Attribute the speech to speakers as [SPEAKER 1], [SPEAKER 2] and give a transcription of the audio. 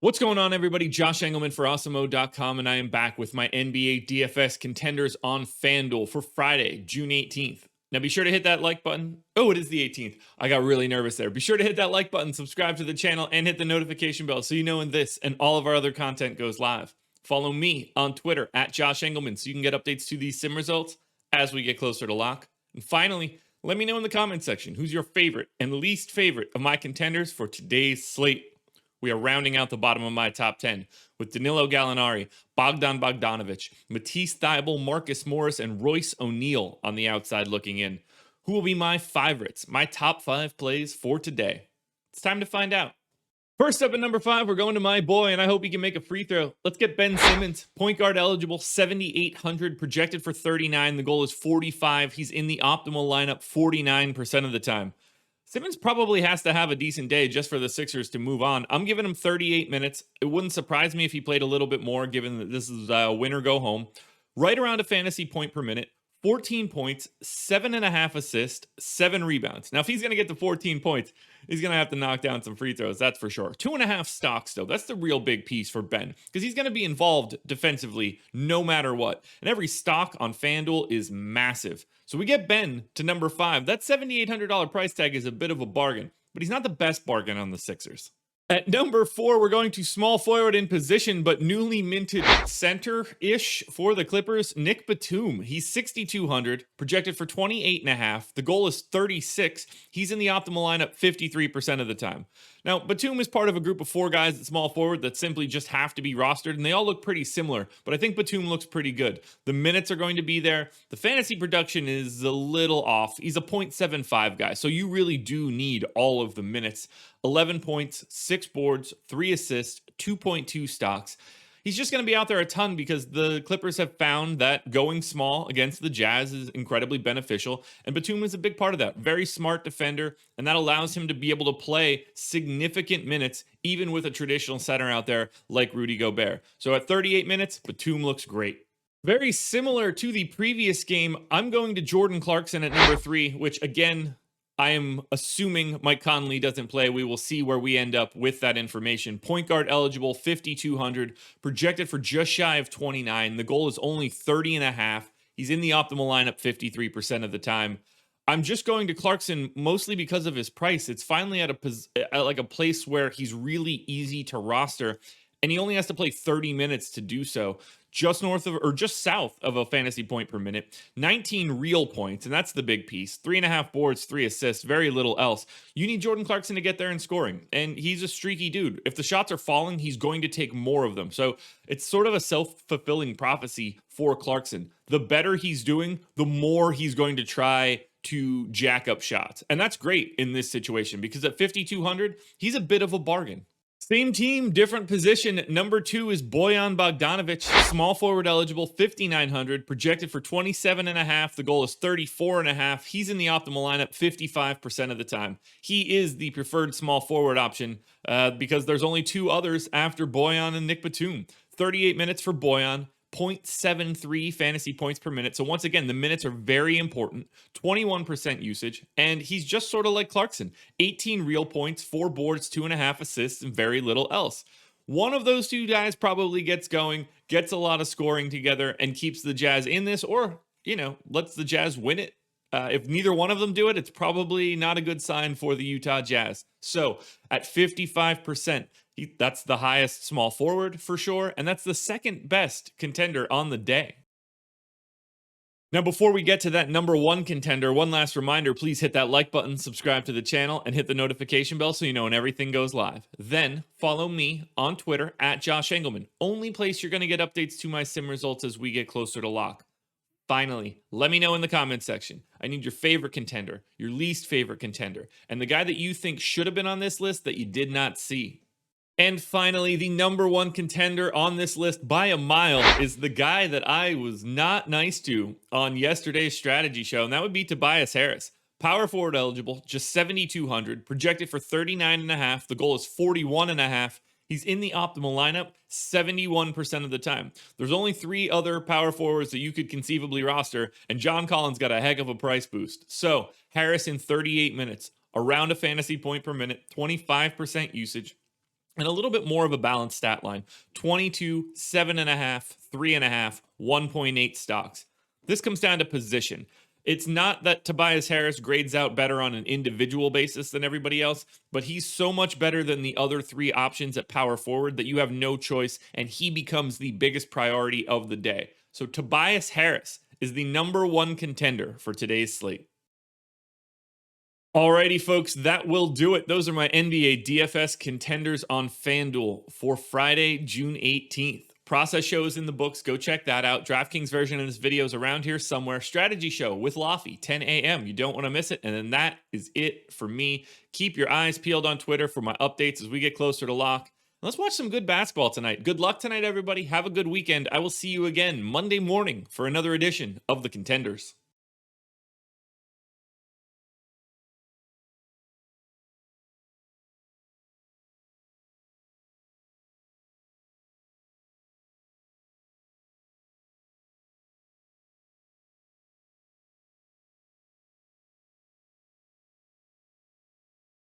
[SPEAKER 1] What's going on, everybody? Josh Engleman for Awesemo.com, and I am back with my NBA DFS contenders on FanDuel for Friday, June 18th. Now, be sure to hit that like button. Oh, it is the 18th. I got really nervous there. Be sure to hit that like button, subscribe to the channel, and hit the notification bell so you know when this and all of our other content goes live. Follow me on Twitter at Josh Engleman so you can get updates to these sim results as we get closer to lock. And finally, let me know in the comment section who's your favorite and least favorite of my contenders for today's slate. We are rounding out the bottom of my top 10 with Danilo Gallinari, Bogdanovic, Matisse Thybulle, Marcus Morris, and Royce O'Neal on the outside looking in. Who will be my favorites, my top 5 plays for today? It's time to find out. First up at number 5, we're going to my boy, and I hope he can make a free throw. Let's get Ben Simmons, point guard eligible, 7,800, projected for 39. The goal is 45. He's in the optimal lineup 49% of the time. Simmons probably has to have a decent day just for the Sixers to move on. I'm giving him 38 minutes. It wouldn't surprise me if he played a little bit more, given that this is win or go home. Right around a fantasy point per minute. 14 points, 7.5 assists, 7 rebounds. Now, if he's going to get to 14 points, he's going to have to knock down some free throws, that's for sure. 2.5 stocks, though. That's the real big piece for Ben, because he's going to be involved defensively no matter what. And every stock on FanDuel is massive. So we get Ben to number 5. That $7,800 price tag is a bit of a bargain, but he's not the best bargain on the Sixers. At number 4, we're going to small forward in position, but newly minted center-ish for the Clippers, Nick Batum. He's 6,200, projected for 28.5. The goal is 36. He's in the optimal lineup 53% of the time. Now, Batum is part of a group of 4 guys at small forward that simply just have to be rostered, and they all look pretty similar, but I think Batum looks pretty good. The minutes are going to be there. The fantasy production is a little off. He's a 0.75 guy, so you really do need all of the minutes. 11 points, 6 boards, 3 assists, 2.2 stocks. He's just going to be out there a ton because the Clippers have found that going small against the Jazz is incredibly beneficial, and Batum is a big part of that. Very smart defender, and that allows him to be able to play significant minutes even with a traditional center out there like Rudy Gobert. So at 38 minutes, Batum looks great. Very similar to the previous game, I'm going to Jordan Clarkson at number 3, which again, I am assuming Mike Conley doesn't play. We will see where we end up with that information. Point guard eligible, 5,200, projected for just shy of 29. The goal is only 30.5. He's in the optimal lineup 53% of the time. I'm just going to Clarkson mostly because of his price. It's finally at a place where he's really easy to roster, and he only has to play 30 minutes to do so. Just north of, or just south of a fantasy point per minute, 19 real points, and that's the big piece. 3.5 boards, 3 assists, very little else. You need Jordan Clarkson to get there in scoring, and he's a streaky dude. If the shots are falling, he's going to take more of them. So it's sort of a self-fulfilling prophecy for Clarkson. The better he's doing, the more he's going to try to jack up shots. And that's great in this situation because at 5,200, he's a bit of a bargain. Same team, different position. Number 2 is Bojan Bogdanovic, small forward eligible, 5,900, projected for 27.5. The goal is 34.5. He's in the optimal lineup 55% of the time. He is the preferred small forward option because there's only 2 others after Bojan and Nick Batum. 38 minutes for Bojan. 0.73 fantasy points per minute. So once again, the minutes are very important. 21% usage, and he's just sort of like Clarkson. 18 real points, 4 boards, 2.5 assists, and very little else. One of those 2 guys probably gets going, gets a lot of scoring together, and keeps the Jazz in this, or, lets the Jazz win it. If neither one of them do it, it's probably not a good sign for the Utah Jazz. So at 55%, that's the highest small forward for sure, and that's the second best contender on the day. Now, before we get to that number 1 contender, one last reminder, please hit that like button, subscribe to the channel, and hit the notification bell so you know when everything goes live. Then follow me on Twitter at Josh Engleman. Only place you're going to get updates to my sim results as we get closer to lock. Finally, let me know in the comment section. I need your favorite contender, your least favorite contender, and the guy that you think should have been on this list that you did not see. And finally, the number 1 contender on this list by a mile is the guy that I was not nice to on yesterday's strategy show, and that would be Tobias Harris. Power forward eligible, just 7,200, projected for 39.5. The goal is 41.5. He's in the optimal lineup 71% of the time. There's only 3 other power forwards that you could conceivably roster, and John Collins got a heck of a price boost. So Harris in 38 minutes, around a fantasy point per minute, 25% usage. and a little bit more of a balanced stat line: 22, 7.5, 3.5, 1.8 stocks. This comes down to position. It's not that Tobias Harris grades out better on an individual basis than everybody else, but he's so much better than the other three options at power forward that you have no choice, and he becomes the biggest priority of the day. So Tobias Harris is the #1 contender for today's slate. Alrighty, folks, that will do it. Those are my NBA DFS contenders on FanDuel for Friday, June 18th. Process shows in the books. Go check that out. DraftKings version of this video is around here somewhere. Strategy show with Laffy, 10 a.m. You don't want to miss it. And then that is it for me. Keep your eyes peeled on Twitter for my updates as we get closer to lock. Let's watch some good basketball tonight. Good luck tonight, everybody. Have a good weekend. I will see you again Monday morning for another edition of the Contenders.